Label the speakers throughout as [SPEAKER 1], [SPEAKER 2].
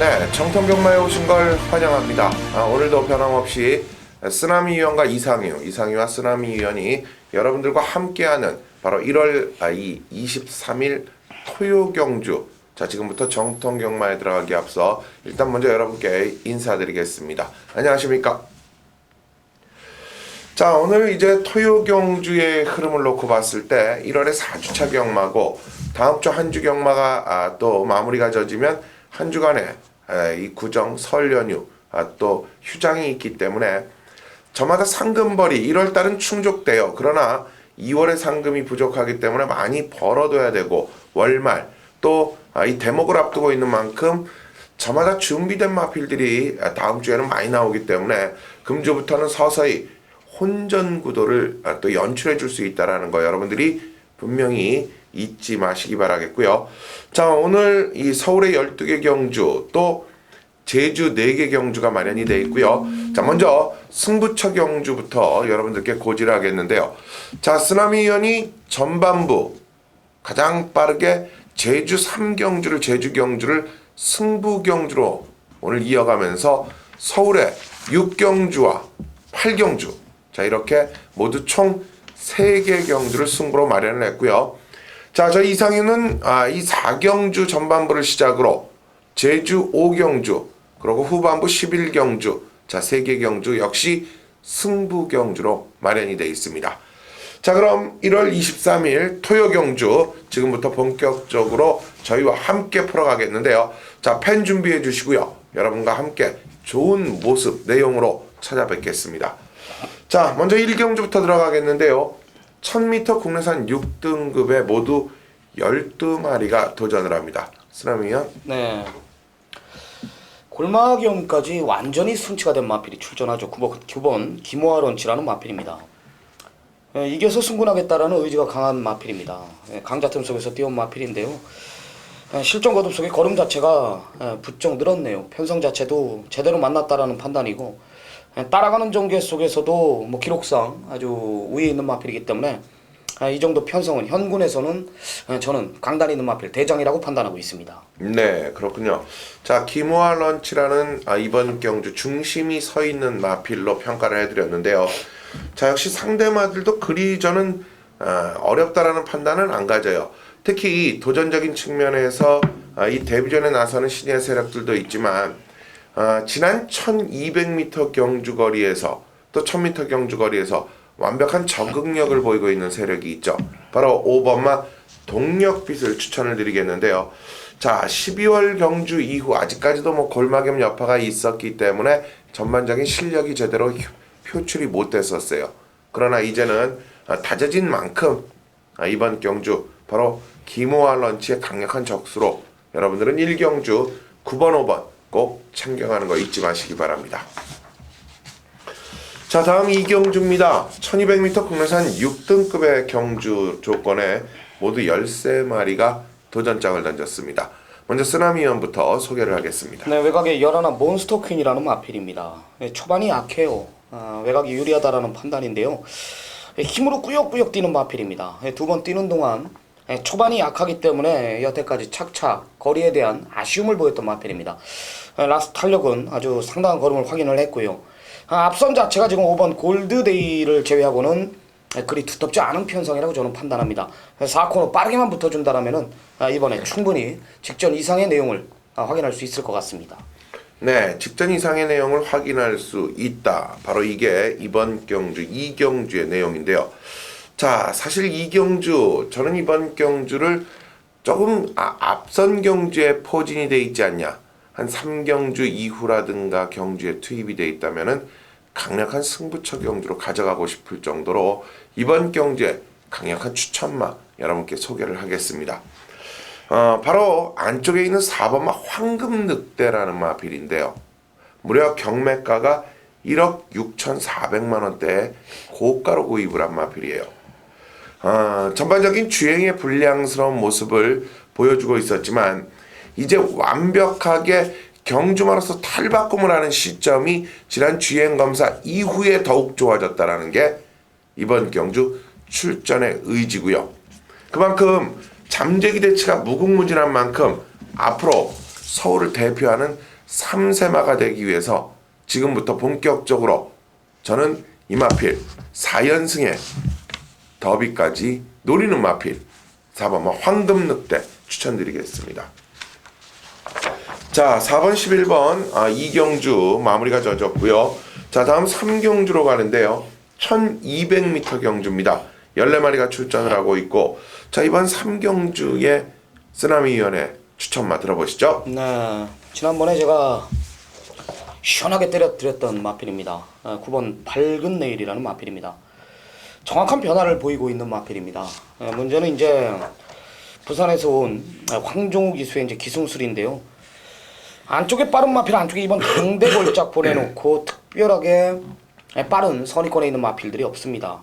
[SPEAKER 1] 네, 청통경마에 오신 걸 환영합니다. 오늘도 변함없이 쓰나미 위원과 이상희와 쓰나미 위원이 여러분들과 함께하는 바로 1월 23일 토요경주. 자, 지금부터 정통경마에 들어가기 앞서 일단 먼저 여러분께 인사드리겠습니다. 안녕하십니까? 자, 오늘 이제 토요경주의 흐름을 놓고 봤을 때 1월에 4주차 경마고 다음 주 한 주 경마가 또 마무리가 져지면 한 주간에 이 구정, 설 연휴, 또 휴장이 있기 때문에 저마다 상금벌이 1월달은 충족돼요. 그러나 2월에 상금이 부족하기 때문에 많이 벌어둬야 되고 월말 또 이 대목을 앞두고 있는 만큼 저마다 준비된 마필들이 다음 주에는 많이 나오기 때문에 금주부터는 서서히 혼전 구도를 또 연출해 줄 수 있다는 거 여러분들이 분명히 잊지 마시기 바라겠고요. 자, 오늘 이 서울의 12개 경주 또 제주 4개 경주가 마련이 되어 있고요. 자, 먼저 승부처 경주부터 여러분들께 고지를 하겠는데요. 자, 쓰나미 위원이 전반부 가장 빠르게 제주 3경주를 제주 경주를 승부 경주로 오늘 이어가면서 서울의 6경주와 8경주 자, 이렇게 모두 총 3개 경주를 승부로 마련을 했고요. 자, 저희 이상희는 이 4경주 전반부를 시작으로 제주 5경주 그리고 후반부 11경주 자, 3개 경주 역시 승부 경주로 마련이 되어 있습니다. 자, 그럼 1월 23일 토요경주 지금부터 본격적으로 저희와 함께 풀어가겠는데요. 자, 펜 준비해 주시고요. 여러분과 함께 좋은 모습 내용으로 찾아뵙겠습니다. 자, 먼저 1경주부터 들어가겠는데요. 1000m 국내산 6등급에 모두 12마리가 도전을 합니다. 쓰나미 위원?
[SPEAKER 2] 네. 골마경까지 완전히 순치가 된 마필이 출전하죠. 9번 김호아 런치라는 마필입니다. 이겨서 승분하겠다라는 의지가 강한 마필입니다. 강자 틈 속에서 뛰어온 마필인데요. 실전 거듭 속에 걸음 자체가 부쩍 늘었네요. 편성 자체도 제대로 만났다라는 판단이고 따라가는 전개 속에서도 뭐 기록상 아주 우위에 있는 마필이기 때문에 이 정도 편성은 현군에서는 저는 강단 있는 마필 대장이라고 판단하고 있습니다.
[SPEAKER 1] 네, 그렇군요. 자, 김호아 런치라는 이번 경주 중심이 서 있는 마필로 평가를 해드렸는데요. 자, 역시 상대마들도 그리 저는 어렵다라는 판단은 안 가져요. 특히 이 도전적인 측면에서 이 데뷔전에 나서는 신예 세력들도 있지만 지난 1200m 경주거리에서 또 1000m 경주거리에서 완벽한 적응력을 보이고 있는 세력이 있죠. 바로 5번마 동력빛을 추천을 드리겠는데요. 자, 12월 경주 이후 아직까지도 뭐 골마겸 여파가 있었기 때문에 전반적인 실력이 제대로 표출이 못 됐었어요. 그러나 이제는 다져진 만큼 이번 경주 바로 김호아 런치의 강력한 적수로 여러분들은 1경주 9번 5번 꼭 챙겨가는 거 잊지 마시기 바랍니다. 자, 다음 2경주입니다. 1200m 국내산 6등급의 경주 조건에 모두 13마리가 도전장을 던졌습니다. 먼저 쓰나미 위원부터 소개를 하겠습니다.
[SPEAKER 2] 네, 외곽에 열하나 몬스터 퀸이라는 마필입니다. 초반이 약해요. 외곽이 유리하다라는 판단인데요. 힘으로 꾸역꾸역 뛰는 마필입니다. 2번 뛰는 동안 초반이 약하기 때문에 여태까지 착착 거리에 대한 아쉬움을 보였던 마필입니다. 라스트 탄력은 아주 상당한 걸음을 확인을 했고요. 앞선 자체가 지금 5번 골드데이를 제외하고는 그리 두텁지 않은 편성이라고 저는 판단합니다. 4코너 빠르게만 붙어준다면 이번에 충분히 직전 이상의 내용을 확인할 수 있을 것 같습니다.
[SPEAKER 1] 네, 직전 이상의 내용을 확인할 수 있다. 바로 이게 이번 경주 2경주의 내용인데요. 자, 사실 2경주 저는 이번 경주를 조금 앞선 경주에 포진이 돼 있지 않냐. 한 3경주 이후라든가 경주에 투입이 돼 있다면은 강력한 승부처 경주로 가져가고 싶을 정도로 이번 경주에 강력한 추천마 여러분께 소개를 하겠습니다. 바로 안쪽에 있는 4번마 황금늑대라는 마필인데요. 무려 경매가가 1억 6,400만 원대의 고가로 구입을 한 마필이에요. 전반적인 주행의 불량스러운 모습을 보여주고 있었지만 이제 완벽하게 경주마로서 탈바꿈을 하는 시점이 지난 주행검사 이후에 더욱 좋아졌다는 게 이번 경주 출전의 의지고요. 그만큼 잠재기 대치가 무궁무진한 만큼 앞으로 서울을 대표하는 3세마가 되기 위해서 지금부터 본격적으로 저는 이 마필 4연승의 더비까지 노리는 마필 4번 황금늑대 추천드리겠습니다. 자, 4번 11번 이경주 마무리가 젖었고요. 자, 다음 3경주로 가는데요. 1200m 경주입니다. 14마리가 출전을 하고 있고, 자, 이번 3경주의 쓰나미위원회 추천마 들어보시죠.
[SPEAKER 2] 네, 지난번에 제가 시원하게 때려드렸던 마필입니다. 9번 밝은 내일이라는 마필입니다. 정확한 변화를 보이고 있는 마필입니다. 문제는 이제 부산에서 온 황종우 기수의 이제 기승술인데요. 안쪽에 빠른 마필, 안쪽에 이번 강대골짝 보내놓고 특별하게 빠른 선의권에 있는 마필들이 없습니다.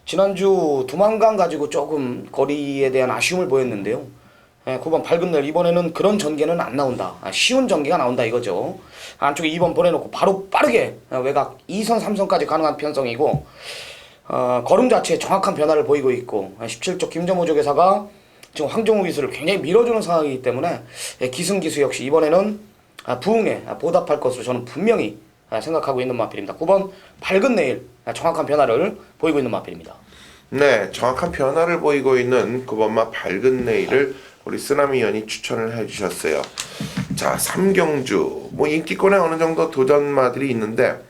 [SPEAKER 2] 지난주 두만강 가지고 조금 거리에 대한 아쉬움을 보였는데요. 9번 밝은 날 이번에는 그런 전개는 안 나온다. 쉬운 전개가 나온다 이거죠. 안쪽에 2번 보내놓고 바로 빠르게 외곽 2선 3선까지 가능한 편성이고, 걸음 자체에 정확한 변화를 보이고 있고, 17쪽 김정호 조계사가 지금 황종우 기수를 굉장히 밀어주는 상황이기 때문에 기승기수 역시 이번에는 부응에 보답할 것으로 저는 분명히 생각하고 있는 마필입니다. 9번 밝은 내일 정확한 변화를 보이고 있는 마필입니다.
[SPEAKER 1] 네, 정확한 변화를 보이고 있는 9번마 밝은 내일을 우리 쓰나미연이 추천을 해주셨어요. 자, 3경주 뭐 인기권에 어느 정도 도전마들이 있는데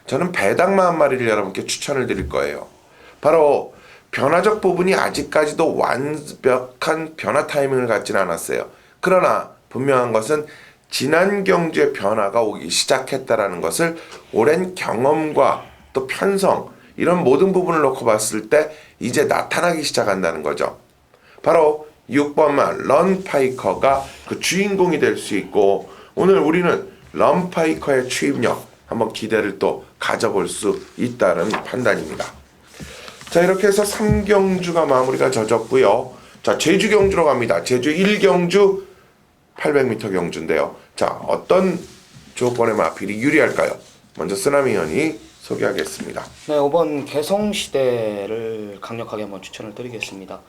[SPEAKER 1] 저는 배당마 한 마리를 여러분께 추천을 드릴 거예요. 바로 변화적 부분이 아직까지도 완벽한 변화 타이밍을 갖지는 않았어요. 그러나 분명한 것은 지난 경주의 변화가 오기 시작했다라는 것을 오랜 경험과 또 편성 이런 모든 부분을 놓고 봤을 때 이제 나타나기 시작한다는 거죠. 바로 6번만 런파이커가 그 주인공이 될 수 있고, 오늘 우리는 런파이커의 추입력 한번 기대를 또 가져볼 수 있다는 판단입니다. 자, 이렇게 해서 3경주가 마무리가 젖었고요. 자, 제주 경주로 갑니다. 제주 1경주 800m 경주인데요. 자, 어떤 조건의 마필이 유리할까요? 먼저 쓰나미연이 소개하겠습니다.
[SPEAKER 2] 네, 5번 개성시대를 강력하게 한번 추천을 드리겠습니다.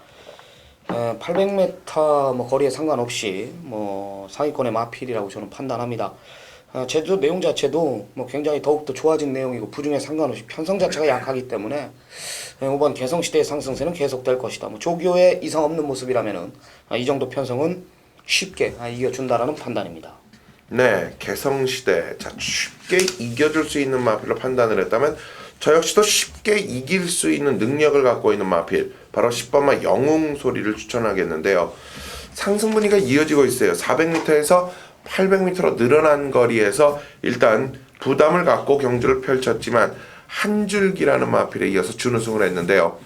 [SPEAKER 2] 800m 뭐 거리에 상관없이 뭐 상위권의 마필이라고 저는 판단합니다. 제주 내용 자체도 뭐 굉장히 더욱더 좋아진 내용이고 부중에 상관없이 편성 자체가 약하기 때문에 5번 개성시대의 상승세는 계속될 것이다. 뭐 조교의 이상 없는 모습이라면은 이 정도 편성은 쉽게 이겨준다라는 판단입니다.
[SPEAKER 1] 네, 개성시대 자 쉽게 이겨줄 수 있는 마필로 판단을 했다면 저 역시도 쉽게 이길 수 있는 능력을 갖고 있는 마필 바로 10번마 영웅소리를 추천하겠는데요. 상승 분위기가 이어지고 있어요. 400m에서 800m로 늘어난 거리에서 일단 부담을 갖고 경주를 펼쳤지만 한 줄기라는 마필에 이어서 준우승을 했는데요.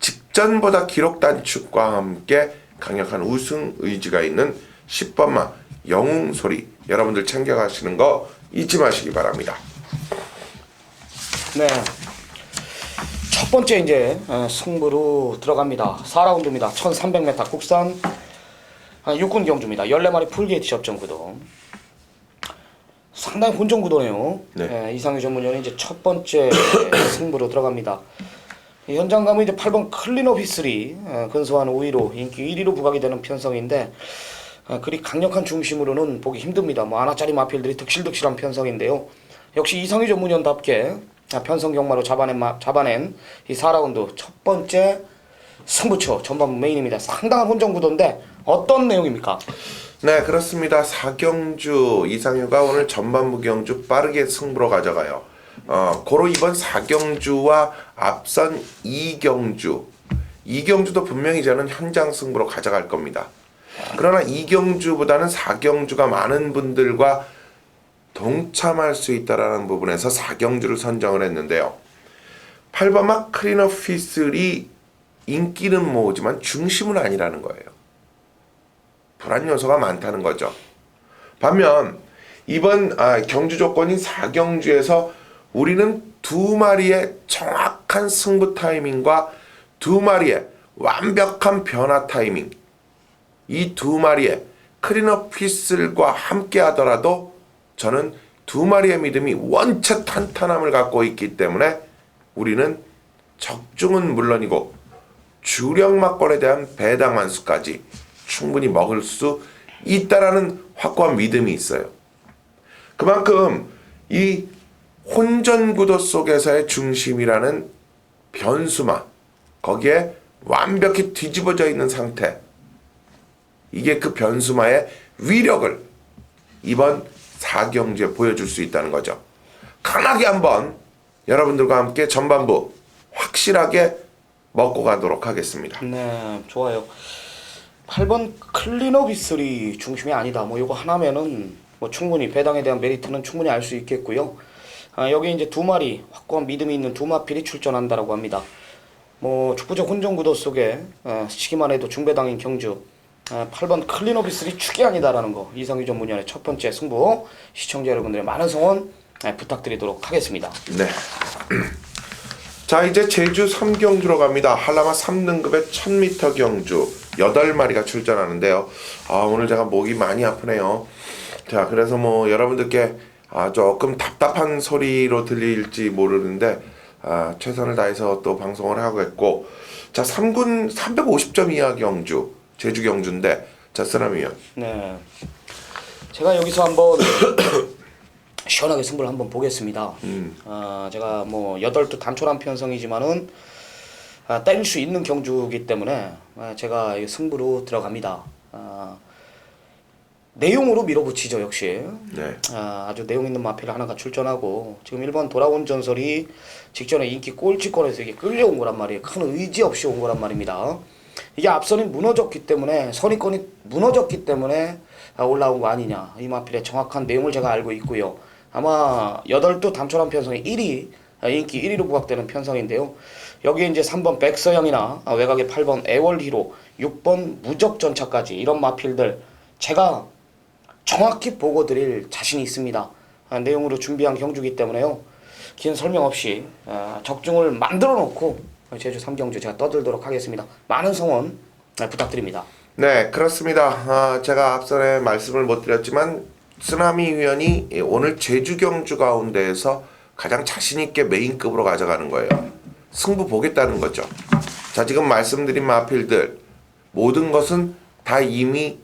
[SPEAKER 1] 직전보다 기록 단축과 함께 강력한 우승 의지가 있는 10번마 영웅소리 여러분들 챙겨가시는 거 잊지 마시기 바랍니다.
[SPEAKER 2] 네, 첫 번째 이제 승부로 들어갑니다. 4라운드입니다. 1300m 국산 육군 경주입니다. 14마리 풀게이트 접전 구도. 상당히 혼전 구도네요.
[SPEAKER 1] 네.
[SPEAKER 2] 이상희 전문위원이 이제 첫 번째 승부로 들어갑니다. 현장감은 이제 8번 클린업 휘슬이 근소한 5위로 인기 1위로 부각이 되는 편성인데 그리 강력한 중심으로는 보기 힘듭니다. 뭐 하나짜리 마필들이 득실득실한 편성인데요. 역시 이상희 전문위원답게 편성 경마로 잡아낸 이 4라운드 첫 번째 승부처 전반부 메인입니다. 상당한 혼전 구도인데 어떤 내용입니까?
[SPEAKER 1] 네, 그렇습니다. 4경주 이상효가 오늘 전반부 경주 빠르게 승부로 가져가요. 고로 이번 4경주와 앞선 2경주도 분명히 저는 현장 승부로 가져갈 겁니다. 그러나 2경주보다는 4경주가 많은 분들과 동참할 수 있다라는 부분에서 4경주를 선정을 했는데요. 8번마 클린업 휘슬이 인기는 모으지만 중심은 아니라는 거예요. 불안 요소가 많다는 거죠. 반면 이번 경주 조건인 4경주에서 우리는 두 마리의 정확한 승부 타이밍과 두 마리의 완벽한 변화 타이밍, 이 두 마리의 클린업 휘슬과 함께 하더라도 저는 두 마리의 믿음이 원체 탄탄함을 갖고 있기 때문에 우리는 적중은 물론이고 주력마권에 대한 배당 환수까지 충분히 먹을 수 있다라는 확고한 믿음이 있어요. 그만큼 이 혼전구도 속에서의 중심이라는 변수만 거기에 완벽히 뒤집어져 있는 상태, 이게 그 변수마의 위력을 이번 4경주에 보여줄 수 있다는 거죠. 강하게 한번 여러분들과 함께 전반부 확실하게 먹고 가도록 하겠습니다.
[SPEAKER 2] 네, 좋아요. 8번 클린업 이슬이 중심이 아니다. 뭐 요거 하나면은 뭐 충분히 배당에 대한 메리트는 충분히 알 수 있겠고요. 여기 이제 두 마리 확고한 믿음이 있는 두 마필이 출전한다라고 합니다. 뭐 축구적 혼전구도 속에 시기만 해도 중배당인 경주 8번 클린업 이슬이 축이 아니다라는 거, 이상규 전문위원의 첫 번째 승부, 시청자 여러분들의 많은 성원 부탁드리도록 하겠습니다.
[SPEAKER 1] 네. 자, 이제 제주 3경주로 갑니다. 한라마 3등급의 1000m 경주 8마리가 출전하는데요. 오늘 제가 목이 많이 아프네요. 자, 그래서 뭐 여러분들께 조금 답답한 소리로 들릴지 모르는데 최선을 다해서 또 방송을 하겠고, 자, 3군 350점 이하 경주 제주 경주인데, 자, 쓰나미 위원.
[SPEAKER 2] 네, 제가 여기서 한번 시원하게 승부를 한번 보겠습니다. 제가 뭐 8두 단촐한 편성이지만은 땡길 수 있는 경주이기 때문에 제가 승부로 들어갑니다. 내용으로 밀어붙이죠, 역시.
[SPEAKER 1] 네.
[SPEAKER 2] 아주 내용 있는 마필 하나가 출전하고, 지금 1번 돌아온 전설이 직전에 인기 꼴찌권에서 이게 끌려온 거란 말이에요. 큰 의지 없이 온 거란 말입니다. 이게 앞선이 무너졌기 때문에, 선의권이 무너졌기 때문에 올라온 거 아니냐. 이 마필의 정확한 내용을 제가 알고 있고요. 아마 8두 단촐한 편성이 1위, 인기 1위로 부각되는 편성인데요. 여기에 이제 3번 백서영이나 외곽의 8번 애월희로, 6번 무적전차까지 이런 마필들 제가 정확히 보고 드릴 자신이 있습니다. 내용으로 준비한 경주기 때문에요. 긴 설명 없이 적중을 만들어 놓고 제주 3경주 제가 떠들도록 하겠습니다. 많은 성원 부탁드립니다.
[SPEAKER 1] 네, 그렇습니다. 제가 앞선에 말씀을 못 드렸지만 쓰나미 위원이 오늘 제주 경주 가운데에서 가장 자신있게 메인급으로 가져가는 거예요. 승부 보겠다는 거죠. 자, 지금 말씀드린 마필들 모든 것은 다 이미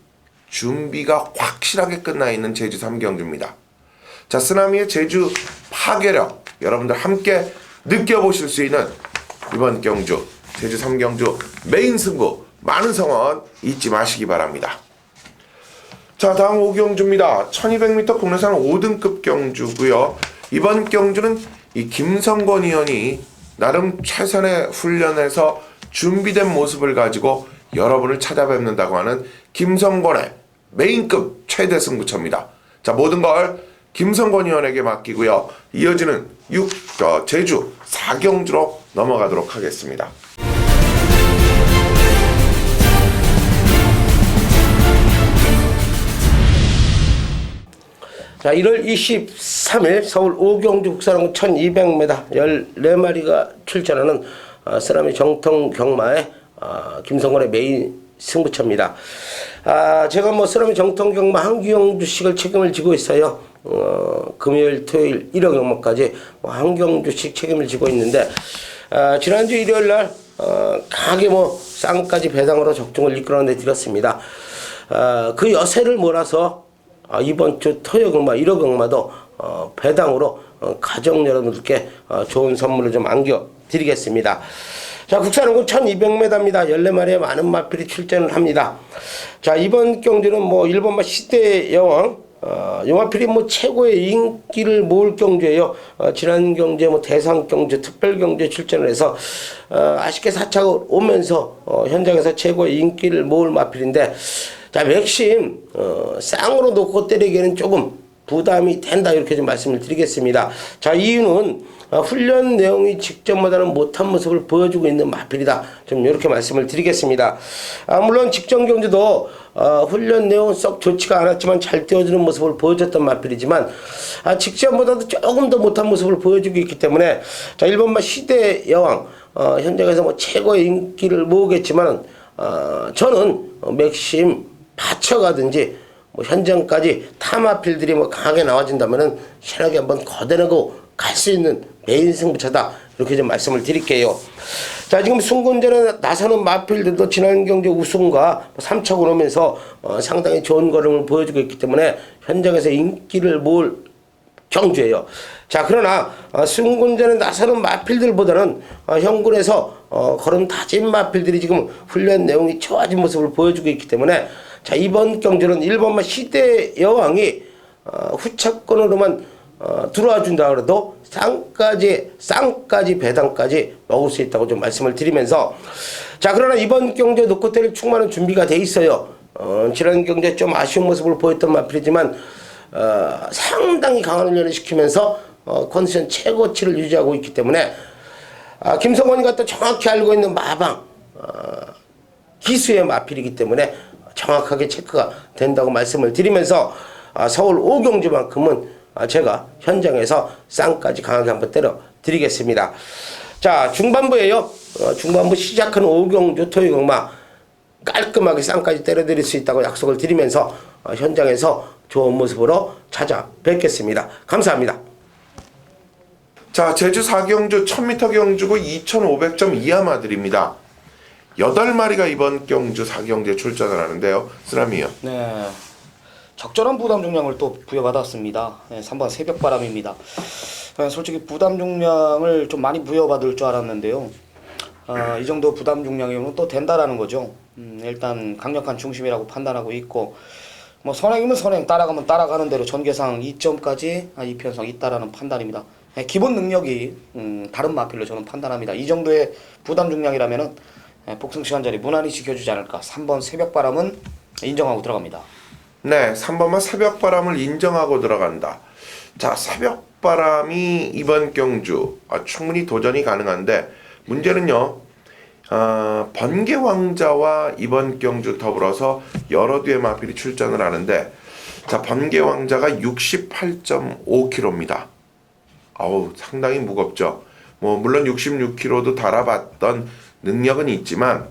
[SPEAKER 1] 준비가 확실하게 끝나 있는 제주 3경주입니다. 자, 쓰나미의 제주 파괴력 여러분들 함께 느껴보실 수 있는 이번 경주 제주 3경주 메인 승부, 많은 성원 잊지 마시기 바랍니다. 자, 다음 5경주입니다. 1200m 국내산 5등급 경주고요. 이번 경주는 이 김성권 의원이 나름 최선의 훈련에서 준비된 모습을 가지고 여러분을 찾아뵙는다고 하는 김성권의 메인급 최대 승부처입니다. 자, 모든 걸 김성권 의원에게 맡기고요. 이어지는 제주 4경주로 넘어가도록 하겠습니다.
[SPEAKER 3] 자, 1월 23일 서울 오경주 국산항구 1200m 14마리가 출전하는 쓰나미 정통 경마의 김성권의 메인 승부처입니다. 제가 뭐 쓰나미 정통 경마 한경주씩을 책임을 지고 있어요. 금요일, 토요일, 일요 경마까지 한경주씩 책임을 지고 있는데, 지난주 일요일 날 강하게 뭐 쌍까지 배당으로 적중을 이끌어내 드렸습니다. 그 여세를 몰아서 이번 주 토요 경마, 일요 경마도 배당으로 가족 여러분들께 좋은 선물을 좀 안겨드리겠습니다. 자, 국산항구 1200m입니다. 14마리의 많은 마필이 출전을 합니다. 자, 이번 경주는 뭐 1번마 시대 여왕, 요 마필이 뭐 최고의 인기를 모을 경주예요. 지난 경주에 뭐 대상 경주, 특별 경주에 출전을 해서 아쉽게 사착을 오면서 현장에서 최고의 인기를 모을 마필인데, 자, 맥심 쌍으로 놓고 때리기에는 조금 부담이 된다, 이렇게 좀 말씀을 드리겠습니다. 자, 이유는 훈련 내용이 직전보다는 못한 모습을 보여주고 있는 마필이다, 좀 이렇게 말씀을 드리겠습니다. 물론 직전 경주도 훈련 내용은 썩 좋지가 않았지만 잘 뛰어주는 모습을 보여줬던 마필이지만 직전보다도 조금 더 못한 모습을 보여주고 있기 때문에, 자, 1번마 시대 여왕 현장에서 뭐 최고의 인기를 모으겠지만 저는 맥심 받쳐가든지 뭐 현장까지 타마필들이 뭐 강하게 나와준다면은 신나게 한번 걷어내고 갈 수 있는 메인 승부처다, 이렇게 좀 말씀을 드릴게요. 자, 지금 승군전에 나서는 마필들도 지난 경주 우승과 3척을 오면서 상당히 좋은 걸음을 보여주고 있기 때문에 현장에서 인기를 모을 경주예요. 자, 그러나 승군전에 나서는 마필들보다는 현군에서 걸음 다진 마필들이 지금 훈련 내용이 좋아진 모습을 보여주고 있기 때문에 자, 이번 경주는 1번마 시대 여왕이 후차권으로만 들어와 준다 그래도 쌍까지 배당까지 먹을 수 있다고 좀 말씀을 드리면서 자, 그러나 이번 경주에 놓고 때릴 충만한 준비가 돼 있어요. 지난 경주에 좀 아쉬운 모습을 보였던 마필이지만 상당히 강한 훈련을 시키면서 컨디션 최고치를 유지하고 있기 때문에 김성원이가 또 정확히 알고 있는 마방 기수의 마필이기 때문에 정확하게 체크가 된다고 말씀을 드리면서 서울 오경주만큼은 제가 현장에서 쌍까지 강하게 한번 때려 드리겠습니다. 자, 중반부에요. 중반부 시작하는 오경주 토요경마 깔끔하게 쌍까지 때려 드릴 수 있다고 약속을 드리면서 현장에서 좋은 모습으로 찾아뵙겠습니다. 감사합니다.
[SPEAKER 1] 자, 제주 4경주 1000m 경주고 2500점 이하마들입니다. 8마리가 이번 경주 4경주에 출전을 하는데요. 쓰라미요.
[SPEAKER 2] 네, 적절한 부담 중량을 또 부여받았습니다. 3번 새벽바람입니다. 솔직히 부담 중량을 좀 많이 부여받을 줄 알았는데요. 이 정도 부담 중량이면 또 된다라는 거죠. 일단 강력한 중심이라고 판단하고 있고 뭐 선행이면 선행, 따라가면 따라가는 대로 전개상 2점까지 이편성 있다라는 판단입니다. 기본 능력이 다른 마필로 저는 판단합니다. 이 정도의 부담 중량이라면은 복승 시간 자리 무난히 지켜주지 않을까. 3번 새벽바람은 인정하고 들어갑니다.
[SPEAKER 1] 네, 3번만 새벽바람을 인정하고 들어간다. 자, 새벽바람이 이번 경주 충분히 도전이 가능한데 문제는요. 번개왕자와 이번 경주 더불어서 여러 뒤의 마필이 출전을 하는데 자, 번개왕자가 68.5kg입니다. 아우, 상당히 무겁죠. 뭐 물론 66kg도 달아봤던 능력은 있지만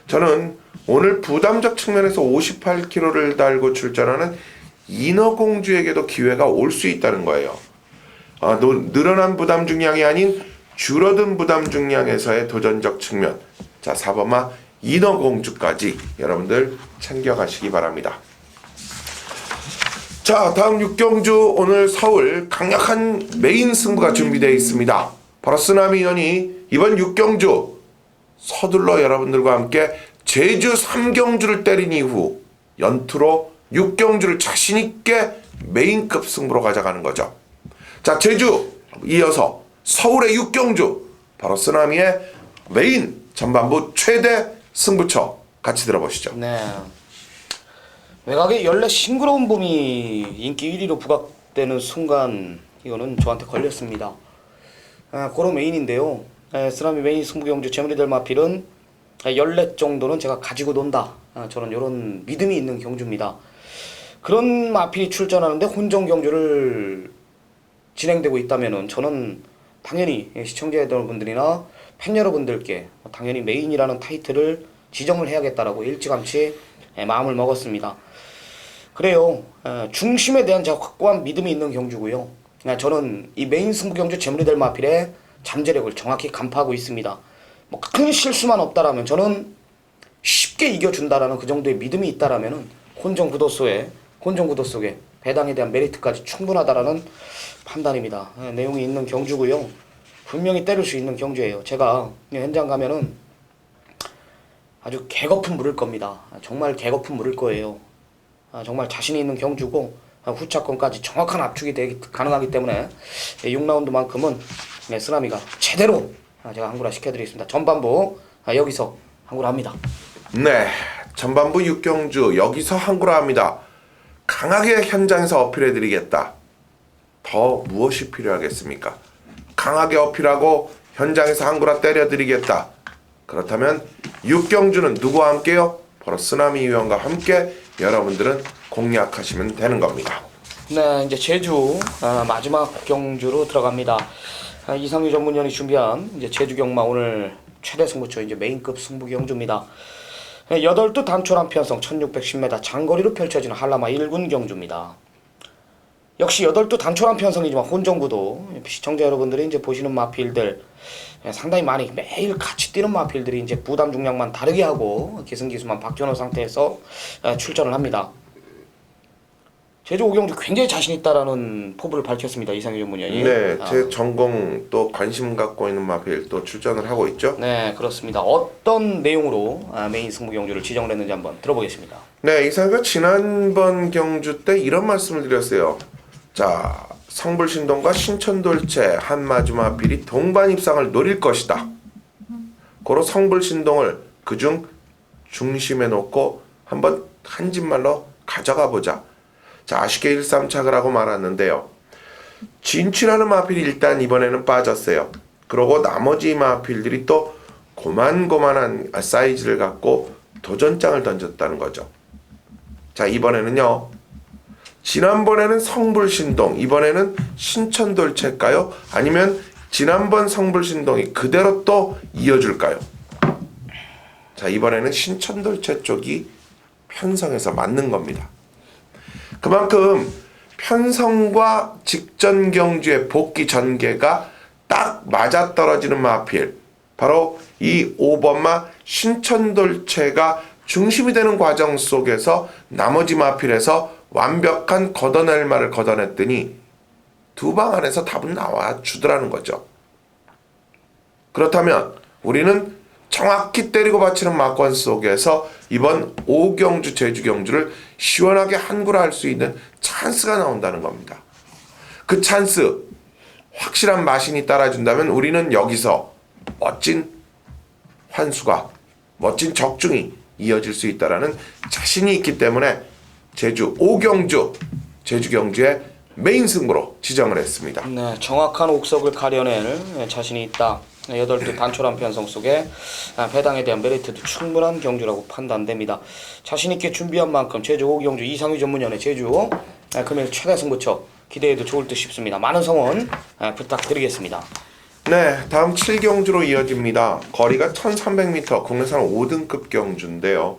[SPEAKER 1] 저는 오늘 부담적 측면에서 58kg를 달고 출전하는 인어공주에게도 기회가 올 수 있다는 거예요. 늘어난 부담 중량이 아닌 줄어든 부담 중량에서의 도전적 측면. 자, 4번마 인어공주까지 여러분들 챙겨가시기 바랍니다. 자, 다음 6경주 오늘 서울 강력한 메인 승부가 준비되어 있습니다. 바로 쓰나미 연이 이번 6경주 서둘러 여러분들과 함께 제주 3경주를 때린 이후 연투로 6경주를 자신있게 메인급 승부로 가져가는 거죠. 자, 제주 이어서 서울의 6경주 바로 쓰나미의 메인 전반부 최대 승부처 같이 들어보시죠.
[SPEAKER 2] 네, 외곽의 연례 싱그러운 봄이 인기 1위로 부각되는 순간 이거는 저한테 걸렸습니다. 고로 메인인데요. 쓰나미 메인 승부경주 재물이 될 마필은 연례 정도는 제가 가지고 논다. 저는 이런 믿음이 있는 경주입니다. 그런 마필이 출전하는데 혼전 경주를 진행되고 있다면은 저는 당연히 시청자 여러분들이나 팬 여러분들께 당연히 메인이라는 타이틀을 지정을 해야겠다라고 일찌감치 마음을 먹었습니다. 그래요. 중심에 대한 제가 확고한 믿음이 있는 경주고요. 저는 이 메인 승부 경주 재물이 될 마필의 잠재력을 정확히 간파하고 있습니다. 뭐 큰 실수만 없다라면 저는 쉽게 이겨준다라는 그 정도의 믿음이 있다라면은 혼전 구도 속에 배당에 대한 메리트까지 충분하다라는 판단입니다. 내용이 있는 경주고요. 분명히 때릴 수 있는 경주예요. 제가 현장 가면은 아주 개거품 물을 겁니다. 정말 개거품 물을 거예요. 정말 자신이 있는 경주고 후차권까지 정확한 압축이 가능하기 때문에 6라운드만큼은 쓰나미가 제대로 제가 항구라 시켜드리겠습니다. 전반부 여기서 항구라 합니다.
[SPEAKER 1] 네, 전반부 6경주 여기서 항구라 합니다. 강하게 현장에서 어필해드리겠다. 더 무엇이 필요하겠습니까? 강하게 어필하고 현장에서 항구라 때려드리겠다. 그렇다면 6경주는 누구와 함께요? 바로 쓰나미 위원과 함께 여러분들은 공략하시면 되는 겁니다.
[SPEAKER 2] 네, 이제 제주 마지막 경주로 들어갑니다. 이상규 전문위원이 준비한 이제 제주 경마 오늘 최대 승부처 이제 메인급 승부 경주입니다. 8두 단촐한 편성 1610m 장거리로 펼쳐지는 한라마 1군 경주입니다. 역시 8두 단촐한 편성이지만 혼전구도 시청자 여러분들이 이제 보시는 마필들 상당히 많이 매일 같이 뛰는 마필들이 이제 부담 중량만 다르게 하고 기승기수만 박혀놓은 상태에서 출전을 합니다. 제주 오경주 굉장히 자신 있다라는 포부를 밝혔습니다. 이상희 전문위원이.
[SPEAKER 1] 네, 제 전공 또 관심 갖고 있는 마필 또 출전을 하고 있죠.
[SPEAKER 2] 네, 그렇습니다. 어떤 내용으로 메인 승부 경주를 지정을 했는지 한번 들어보겠습니다.
[SPEAKER 1] 네, 이상희가 지난번 경주 때 이런 말씀을 드렸어요. 자, 성불신동과 신천돌체 한마주 마필이 동반 입상을 노릴 것이다. 고로 성불신동을 그중 중심에 놓고 한번 한 집말로 가져가 보자. 자, 아쉽게 1-3착을 하고 말았는데요. 진취라는 마필이 일단 이번에는 빠졌어요. 그러고 나머지 마필들이 또 고만고만한 사이즈를 갖고 도전장을 던졌다는 거죠. 자, 이번에는요. 지난번에는 성불신동, 이번에는 신천돌체일까요? 아니면 지난번 성불신동이 그대로 또 이어줄까요? 자, 이번에는 신천돌체 쪽이 편성해서 맞는 겁니다. 그만큼 편성과 직전 경주의 복귀 전개가 딱 맞아떨어지는 마필, 바로 이 5번마 신천돌체가 중심이 되는 과정 속에서 나머지 마필에서 완벽한 걷어낼 말을 걷어냈더니 두 방 안에서 답은 나와 주더라는 거죠. 그렇다면 우리는 정확히 때리고 받치는 막권 속에서 이번 오경주 제주경주를 시원하게 한구라 수 있는 찬스가 나온다는 겁니다. 그 찬스 확실한 마신이 따라준다면 우리는 여기서 멋진 환수가 멋진 적중이 이어질 수 있다라는 자신이 있기 때문에 제주 오경주 제주경주의 메인 승부로 지정을 했습니다.
[SPEAKER 2] 네, 정확한 옥석을 가려낼 자신이 있다. 8두 단촐한 편성 속에 배당에 대한 메리트도 충분한 경주라고 판단됩니다. 자신있게 준비한 만큼 제주 오경주 이상희 전문위원의 제주 금일 최대 승부처 기대해도 좋을 듯 싶습니다. 많은 성원 부탁드리겠습니다.
[SPEAKER 1] 네, 다음 7경주로 이어집니다. 거리가 1300m, 국내산 5등급 경주인데요.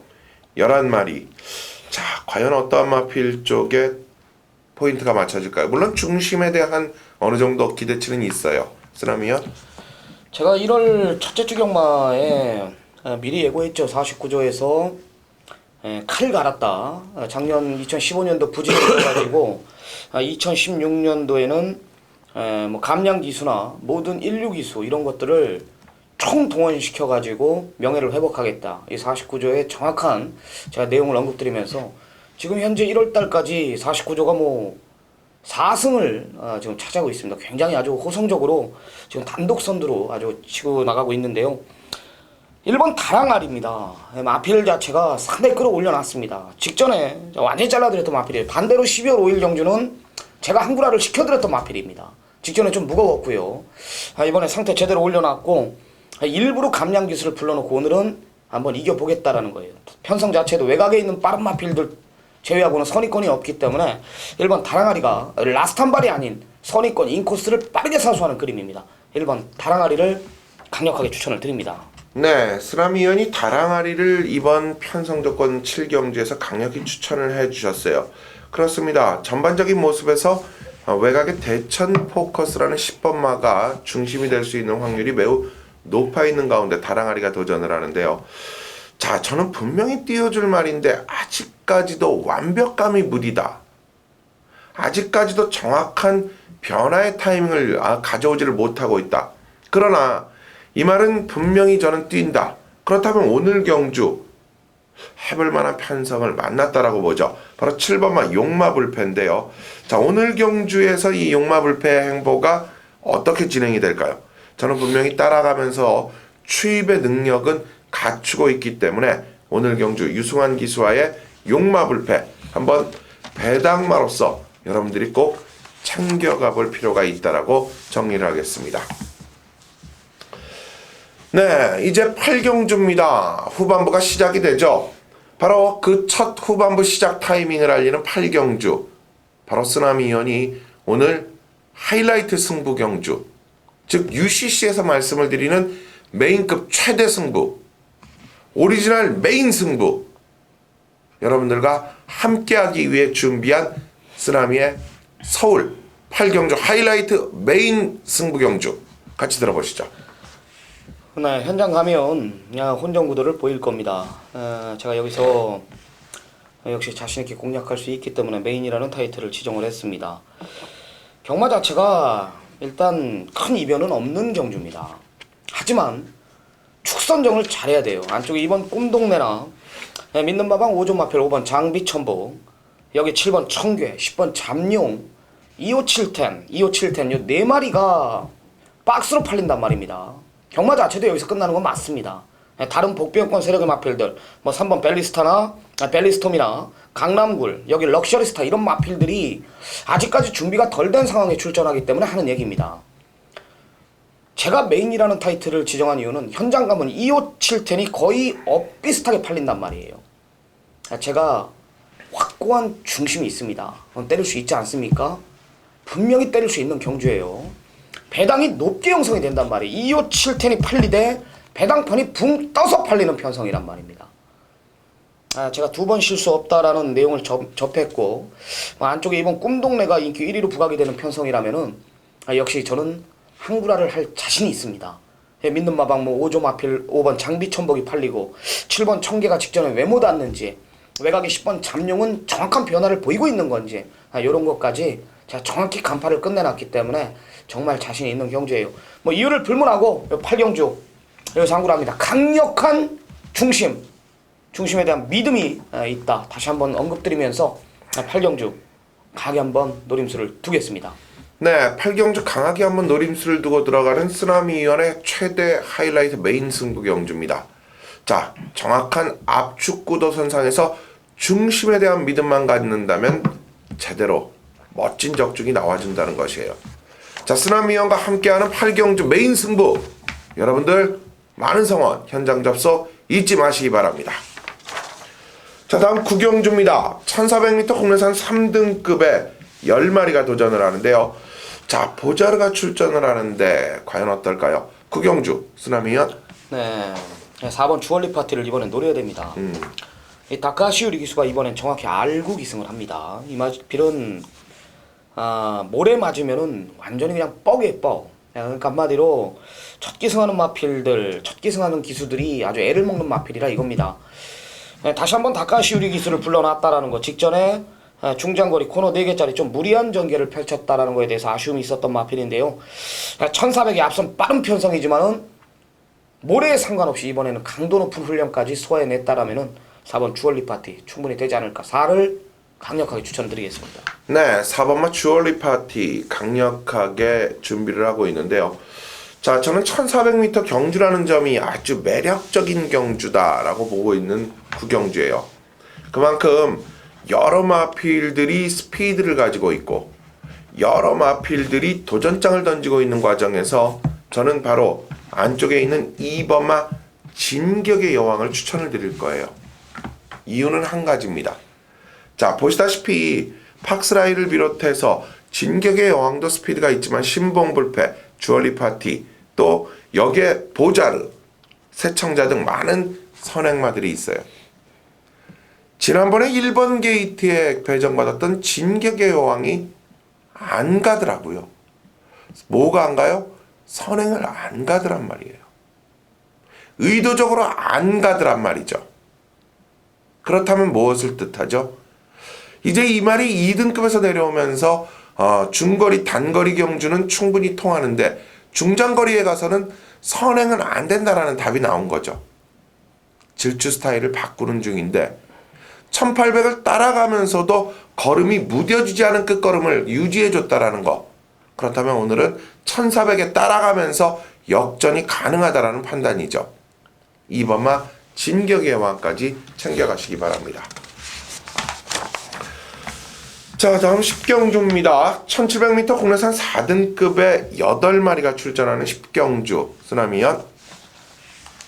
[SPEAKER 1] 11마리. 자, 과연 어떠한 마필 쪽에 포인트가 맞춰질까요? 물론 중심에 대한 어느 정도 기대치는 있어요. 쓰나미요?
[SPEAKER 2] 제가 1월 첫째 주 경마에 미리 예고했죠. 49조에서 칼 갈았다. 작년 2015년도 부진을 해가지고 2016년도에는 뭐 감량 기수나 모든 인류 기수 이런 것들을 총 동원시켜가지고 명예를 회복하겠다. 이 49조의 정확한 제가 내용을 언급드리면서 지금 현재 1월달까지 49조가 뭐 4승을 지금 차지하고 있습니다. 굉장히 아주 호성적으로 지금 단독 선두로 아주 치고 나가고 있는데요. 1번 다랑알입니다. 마필 자체가 상당히 끌어올려놨습니다. 직전에 완전히 잘라드렸던 마필이에요. 반대로 12월 5일 경주는 제가 한구라를 시켜드렸던 마필입니다. 직전에 좀 무거웠고요. 이번에 상태 제대로 올려놨고 일부러 감량 기수를 불러놓고 오늘은 한번 이겨보겠다라는 거예요. 편성 자체도 외곽에 있는 빠른 마필들 제외하고는 선의권이 없기 때문에 1번 다랑아리가 라스트 한 발이 아닌 선의권 인코스를 빠르게 사수하는 그림입니다. 1번 다랑아리를 강력하게 추천을 드립니다.
[SPEAKER 1] 네, 쓰라미연이 다랑아리를 이번 편성조건 7경주에서 강력히 추천을 해주셨어요. 그렇습니다. 전반적인 모습에서 외곽의 대천 포커스라는 10번마가 중심이 될 수 있는 확률이 매우 높아 있는 가운데 다랑아리가 도전을 하는데요. 자, 저는 분명히 띄워줄 말인데 아직까지도 완벽감이 무디다. 아직까지도 정확한 변화의 타이밍을 가져오지를 못하고 있다. 그러나 이 말은 분명히 저는 뛴다. 그렇다면 오늘 경주 해볼 만한 편성을 만났다라고 보죠. 바로 7번마 용마불패인데요. 자, 오늘 경주에서 이 용마불패 행보가 어떻게 진행이 될까요? 저는 분명히 따라가면서 추입의 능력은 갖추고 있기 때문에 오늘 경주 유승환 기수와의 용마불패 한번 배당마로서 여러분들이 꼭 챙겨가 볼 필요가 있다라고 정리를 하겠습니다. 네, 이제 8경주입니다. 후반부가 시작이 되죠. 바로 그 첫 후반부 시작 타이밍을 알리는 8경주. 바로 쓰나미 위원이 오늘 하이라이트 승부 경주, 즉 UCC에서 말씀을 드리는 메인급 최대 승부, 오리지널 메인 승부, 여러분들과 함께하기 위해 준비한 쓰나미의 서울 8경주 하이라이트 메인 승부 경주 같이 들어보시죠.
[SPEAKER 2] 네, 현장 가면 혼전 구도를 보일 겁니다. 제가 여기서 역시 자신있게 공략할 수 있기 때문에 메인이라는 타이틀을 지정을 했습니다. 경마 자체가 일단 큰 이변은 없는 경주입니다. 하지만 축선정을 잘해야 돼요. 안쪽에 2번 꿈동네나 믿는 마방 5조 마필 5번 장비천복, 여기 7번 청괴, 10번 잠룡, 25710, 25710 요 4마리가 박스로 팔린단 말입니다. 경마 자체도 여기서 끝나는 건 맞습니다. 다른 복병권 세력의 마필들 뭐 3번 벨리스타나 벨리스톰이나 강남굴, 여기 럭셔리스타 이런 마필들이 아직까지 준비가 덜 된 상황에 출전하기 때문에 하는 얘기입니다. 제가 메인이라는 타이틀을 지정한 이유는 현장 가면 25710이 거의 엇비슷하게 팔린단 말이에요. 제가 확고한 중심이 있습니다. 때릴 수 있지 않습니까? 분명히 때릴 수 있는 경주예요. 배당이 높게 형성이 된단 말이에요. 25710이 팔리되 배당편이 붕 떠서 팔리는 편성이란 말입니다. 제가 2번 실수 없다라는 내용을 접했고 안쪽에 이번 꿈동네가 인기 1위로 부각이 되는 편성이라면은 역시 저는 한구라를 할 자신이 있습니다. 믿는 마방 뭐 5조 마필 5번 장비천복이 팔리고 7번 청계가 직전에 왜 못 왔는지, 외곽의 10번 잠룡은 정확한 변화를 보이고 있는 건지 이런 것까지 제가 정확히 간파를 끝내놨기 때문에 정말 자신이 있는 경주예요. 뭐 이유를 불문하고 8경주 여기서 한구라입니다. 강력한 중심에 대한 믿음이 있다. 다시 한번 언급드리면서 8경주 강하게 한번 노림수를 두겠습니다.
[SPEAKER 1] 네, 8경주 강하게 한번 노림수를 두고 들어가는 쓰나미위원의 최대 하이라이트 메인 승부 경주입니다. 자, 정확한 압축 구도선상에서 중심에 대한 믿음만 갖는다면 제대로 멋진 적중이 나와준다는 것이에요. 자, 쓰나미위원과 함께하는 8경주 메인 승부, 여러분들 많은 성원, 현장 접속 잊지 마시기 바랍니다. 자, 다음 9경주입니다. 1400m 국내산 3등급에 10마리가 도전을 하는데요. 자, 보자르가 출전을 하는데 과연 어떨까요? 9경주 쓰나미위원.
[SPEAKER 2] 네, 4번 주얼리 파티를 이번엔 노려야 됩니다. 이 다카시우리 기수가 이번엔 정확히 알고 기승을 합니다. 이 마필은 모래 맞으면은 완전히 그냥 뻑이에요, 뻑. 그러니까 한마디로 첫 기승하는 마필들, 첫 기승하는 기수들이 아주 애를 먹는 마필이라 이겁니다. 다시 한번 다카시우리 기수를 불러놨다라는 거, 직전에 중장거리 코너 4개짜리 좀 무리한 전개를 펼쳤다라는 거에 대해서 아쉬움이 있었던 마필인데요. 1400이 앞선 빠른 편성이지만은 모래에 상관없이 이번에는 강도 높은 훈련까지 소화해냈다라면은 4번 주얼리 파티 충분히 되지 않을까. 4를 강력하게 추천드리겠습니다.
[SPEAKER 1] 네, 4번마 주얼리 파티 강력하게 준비를 하고 있는데요. 자, 저는 1400m 경주라는 점이 아주 매력적인 경주다라고 보고 있는 9경주예요. 그만큼 여러 마필들이 스피드를 가지고 있고 여러 마필들이 도전장을 던지고 있는 과정에서 저는 바로 안쪽에 있는 2번마 진격의 여왕을 추천을 드릴 거예요. 이유는 한 가지입니다. 자, 보시다시피 팍스라이를 비롯해서 진격의 여왕도 스피드가 있지만 신봉불패, 주얼리 파티, 또 여기에 보자르, 새청자 등 많은 선행마들이 있어요. 지난번에 1번 게이트에 배정받았던 진격의 여왕이 안 가더라고요. 뭐가 안 가요? 선행을 안 가더란 말이에요. 의도적으로 안 가더란 말이죠. 그렇다면 무엇을 뜻하죠? 이제 이 말이 2등급에서 내려오면서 중거리, 단거리 경주는 충분히 통하는데 중장거리에 가서는 선행은 안 된다라는 답이 나온 거죠. 질주 스타일을 바꾸는 중인데 1800을 따라가면서도 걸음이 무뎌지지 않은 끝걸음을 유지해줬다라는 거. 그렇다면 오늘은 1400에 따라가면서 역전이 가능하다라는 판단이죠. 2번마 진격의 여왕까지 챙겨가시기 바랍니다. 자, 다음 10경주입니다. 1700m 국내산 4등급에 8마리가 출전하는 10경주 쓰나미위원.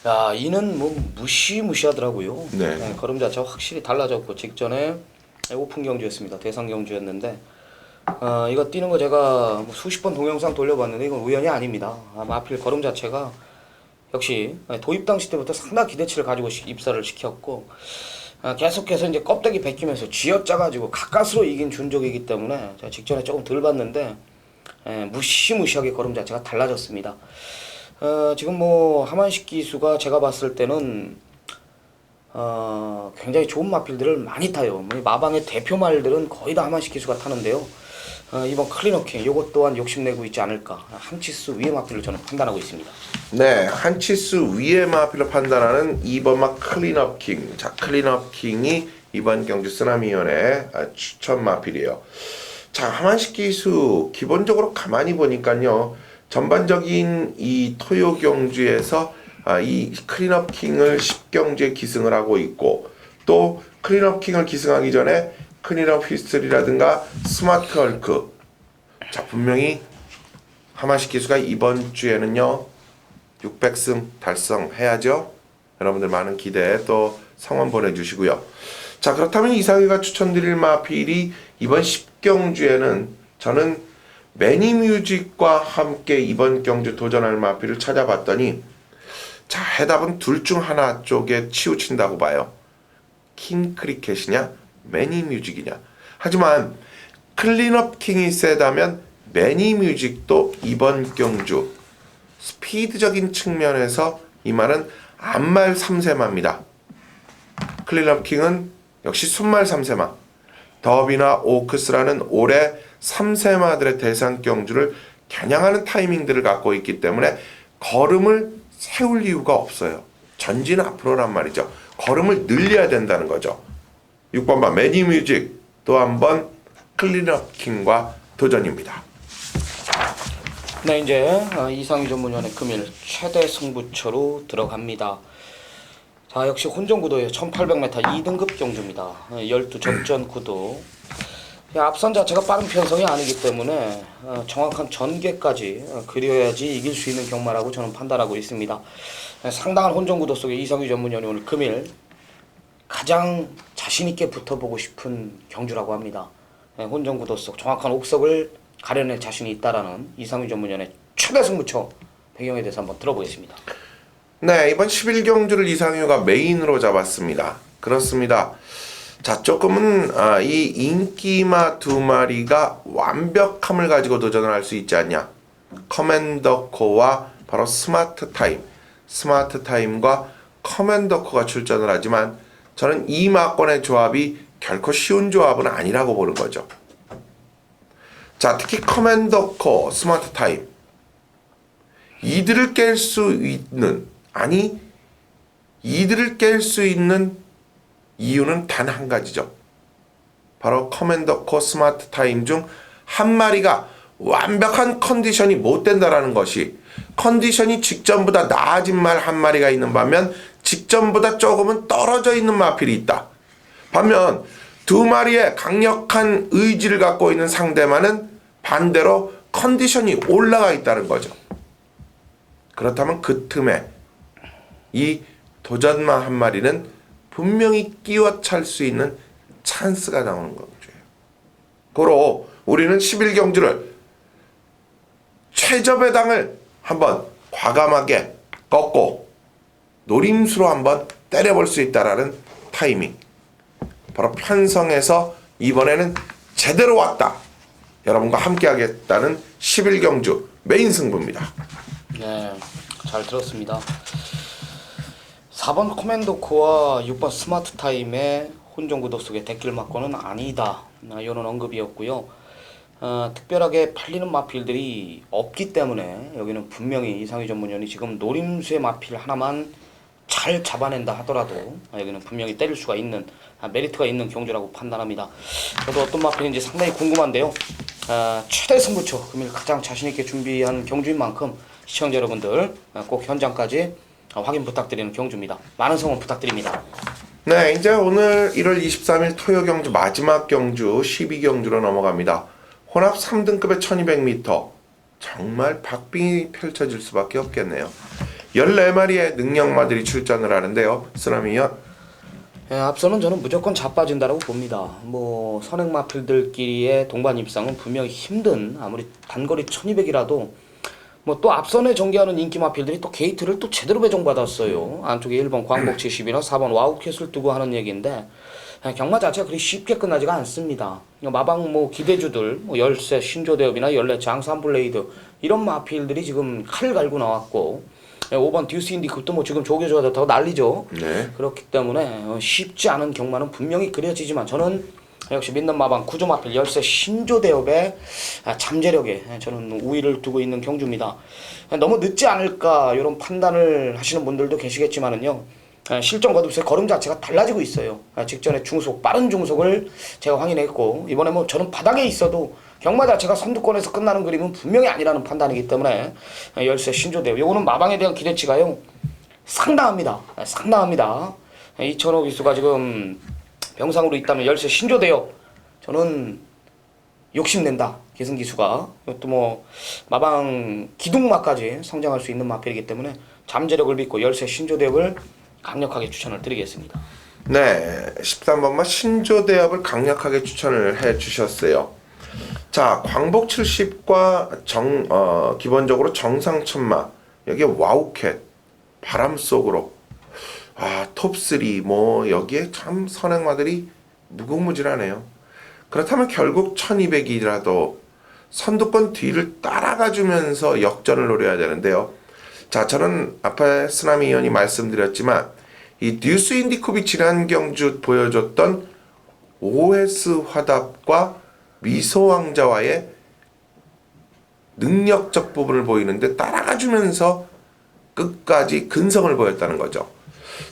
[SPEAKER 2] 야, 이는 뭐 무시무시하더라고요.
[SPEAKER 1] 네.
[SPEAKER 2] 걸음 자체가 확실히 달라졌고 직전에 오픈 경주였습니다. 대상 경주였는데 이거 뛰는 거 제가 뭐 수십 번 동영상 돌려봤는데 이건 우연이 아닙니다. 마필 걸음 자체가 역시 도입 당시 때부터 상당히 기대치를 가지고 입사를 시켰고 계속해서 이제 껍데기 벗기면서 쥐어짜가지고 가까스로 이긴 준족이기 때문에 제가 직전에 조금 덜 봤는데 무시무시하게 걸음 자체가 달라졌습니다. 지금 뭐 하만식 기수가 제가 봤을 때는 굉장히 좋은 마필들을 많이 타요. 뭐 마방의 대표 말들은 거의 다 하만시 기수가 타는데요. 이번 클리너킹 이것 또한 욕심내고 있지 않을까, 한 치수 위의 마필로 저는 판단하고 있습니다.
[SPEAKER 1] 네, 한 치수 위의 마필로 판단하는 2번 마 클린업킹. 자, 클린업킹이 이번 경주 쓰나미위원회 추천 마필이에요. 자, 하만시 기수 기본적으로 가만히 보니까요, 전반적인 이 토요 경주에서 이 클린업킹을 10경주에 기승을 하고 있고, 또 클린업킹을 기승하기 전에 클린업 휘스틀이라든가 스마트 헐크. 자, 분명히 하만시 기수가 이번 주에는요 600승 달성해야죠. 여러분들 많은 기대 또 성원 보내주시고요. 자, 그렇다면 이상희가 추천드릴 마필이 이번 10경주에는 저는 매니뮤직과 함께 이번 경주 도전할 마필을 찾아봤더니, 자, 해답은 둘 중 하나 쪽에 치우친다고 봐요. 킹크리켓이냐 매니뮤직이냐. 하지만 클린업킹이 세다면 매니뮤직도 이번 경주 스피드적인 측면에서 이 말은 앞말 3세마입니다. 클린업킹은 역시 순말 3세마, 더비나 오크스라는 올해 3세마들의 대상 경주를 겨냥하는 타이밍들을 갖고 있기 때문에 걸음을 세울 이유가 없어요. 전진 앞으로란 말이죠. 걸음을 늘려야 된다는 거죠. 6번 번 매니뮤직 또 한번 클린업킹과 도전입니다.
[SPEAKER 2] 네, 이제 이상희 전문위원회 금일 최대 승부처로 들어갑니다. 자, 역시 혼전구도예요. 1800m 2등급 경주입니다. 12접전 구도. 앞선 자체가 빠른 편성이 아니기 때문에 정확한 전개까지 그려야지 이길 수 있는 경마라고 저는 판단하고 있습니다. 상당한 혼전구도 속에 이상희 전문위원이 오늘 금일 가장 자신있게 붙어보고 싶은 경주라고 합니다. 혼전구도 속 정확한 옥석을 가려낼 자신이 있다라는 이상희 전문위원의 최대 승부처 배경에 대해서 한번 들어보겠습니다.
[SPEAKER 1] 네, 이번 11경주를 이상효가 메인으로 잡았습니다. 그렇습니다. 자, 조금은 이 인기마 두 마리가 완벽함을 가지고 도전을 할 수 있지 않냐. 커맨더코와 바로 스마트 타임과 커맨더코가 출전을 하지만 저는 이 막권의 조합이 결코 쉬운 조합은 아니라고 보는 거죠. 자, 특히 커맨더코, 스마트 타임, 이들을 깰 수 있는 이유는 단 한 가지죠. 바로 커맨더코, 스마트 타임 중 한 마리가 완벽한 컨디션이 못 된다라는 것이, 컨디션이 직전보다 나아진 말 한 마리가 있는 반면 직전보다 조금은 떨어져 있는 마필이 있다. 반면 두 마리의 강력한 의지를 갖고 있는 상대만은 반대로 컨디션이 올라가 있다는 거죠. 그렇다면 그 틈에 이 도전마 한 마리는 분명히 끼워 찰 수 있는 찬스가 나오는 경주예요. 고로 우리는 11경주를 최저배당을 한번 과감하게 꺾고 노림수로 한번 때려볼 수 있다라는 타이밍. 바로 편성에서 이번에는 제대로 왔다. 여러분과 함께 하겠다는 11경주 메인 승부입니다.
[SPEAKER 2] 네, 잘 들었습니다. 4번 커맨더코와 6번 스마트 타임의 혼전구도 속에 대길 막고는 아니다. 이런 언급이었고요. 특별하게 팔리는 마필들이 없기 때문에 여기는 분명히 이상희 전문위원이 지금 노림수의 마필 하나만 잘 잡아낸다 하더라도 여기는 분명히 때릴 수가 있는 메리트가 있는 경주라고 판단합니다. 저도 어떤 마필인지 상당히 궁금한데요. 최대 승부처 금일 가장 자신있게 준비한 경주인 만큼 시청자 여러분들 꼭 현장까지 확인 부탁드리는 경주입니다. 많은 성원 부탁드립니다.
[SPEAKER 1] 네, 이제 오늘 1월 23일 토요 경주 마지막 경주 12경주로 넘어갑니다. 혼합 3등급의 1200m. 정말 박빙이 펼쳐질 수밖에 없겠네요. 14마리의 능력마들이 출전을 하는데요. 쓰나미요.
[SPEAKER 2] 앞서는 저는 무조건 자빠진다라고 봅니다. 선행 마필들끼리의 동반 입상은 분명히 힘든, 아무리 단거리 1200이라도 또 앞선에 전개하는 인기 마필들이 또 게이트를 또 제대로 배정받았어요. 안쪽에 1번 광복 70이나 4번 와우캣을 두고 하는 얘기인데 경마 자체가 그리 쉽게 끝나지가 않습니다. 마방 기대주들 열세 신조대업이나 열네 장산블레이드 이런 마필들이 지금 칼 갈고 나왔고, 5번 듀스 인디컵도 뭐 지금 조교 좋아졌다고 난리죠.
[SPEAKER 1] 네.
[SPEAKER 2] 그렇기 때문에 쉽지 않은 경마는 분명히 그려지지만 저는 역시 믿는 마방 9점 앞에 열세 신조대업의 잠재력에 저는 우위를 두고 있는 경주입니다. 너무 늦지 않을까 이런 판단을 하시는 분들도 계시겠지만은요. 실전 거듭세 걸음 자체가 달라지고 있어요. 직전에 중속 빠른 중속을 제가 확인했고 이번에 뭐 저는 바닥에 있어도 경마 자체가 선두권에서 끝나는 그림은 분명히 아니라는 판단이기 때문에 열세 신조대업 요거는 마방에 대한 기대치가요 상당합니다. 상당합니다. 이천호 기수가 지금 병상으로 있다면 열세 신조대업 저는 욕심낸다. 계승기수가 이것도 뭐 마방 기둥마까지 성장할 수 있는 마필이기 때문에 잠재력을 믿고 열세 신조대업을 강력하게 추천을 드리겠습니다.
[SPEAKER 1] 네, 13번만 신조대업을 강력하게 추천을 해 주셨어요. 자, 광복 70과 기본적으로 정상천마 여기에 와우캣 바람 속으로 톱3 뭐 여기에 참 선행마들이 무궁무진하네요. 그렇다면 결국 1200이라도 선두권 뒤를 따라가 주면서 역전을 노려야 되는데요. 자, 저는 앞에 쓰나미 의원이 말씀드렸지만 이 듀스 인디컵이 지난 경주 보여줬던 OS 화답과 미소 왕자와의 능력적 부분을 보이는데 따라가 주면서 끝까지 근성을 보였다는 거죠.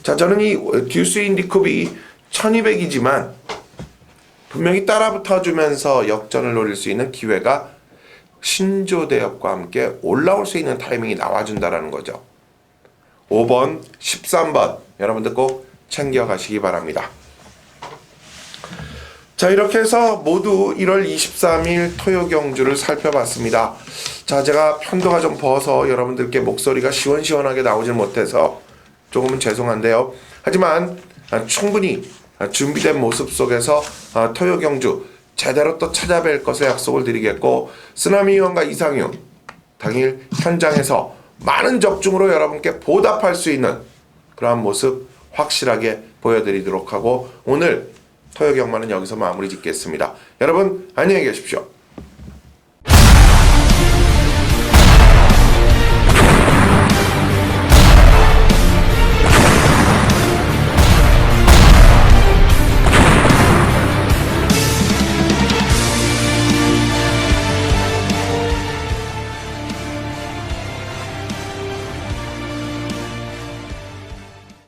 [SPEAKER 1] 자, 저는 이 듀스 인디컵이 1200이지만 분명히 따라붙어 주면서 역전을 노릴 수 있는 기회가 신조대업과 함께 올라올 수 있는 타이밍이 나와준다라는 거죠. 5번, 13번 여러분들 꼭 챙겨가시기 바랍니다. 자, 이렇게 해서 모두 1월 23일 토요 경주를 살펴봤습니다. 자, 제가 편도가 좀 버서 여러분들께 목소리가 시원시원하게 나오질 못해서 조금은 죄송한데요. 하지만 충분히 준비된 모습 속에서 토요 경주 제대로 또 찾아뵐 것을 약속을 드리겠고, 쓰나미 의원과 이상윤 당일 현장에서 많은 적중으로 여러분께 보답할 수 있는 그러한 모습 확실하게 보여드리도록 하고, 오늘 토요 경마는 여기서 마무리 짓겠습니다. 여러분 안녕히 계십시오.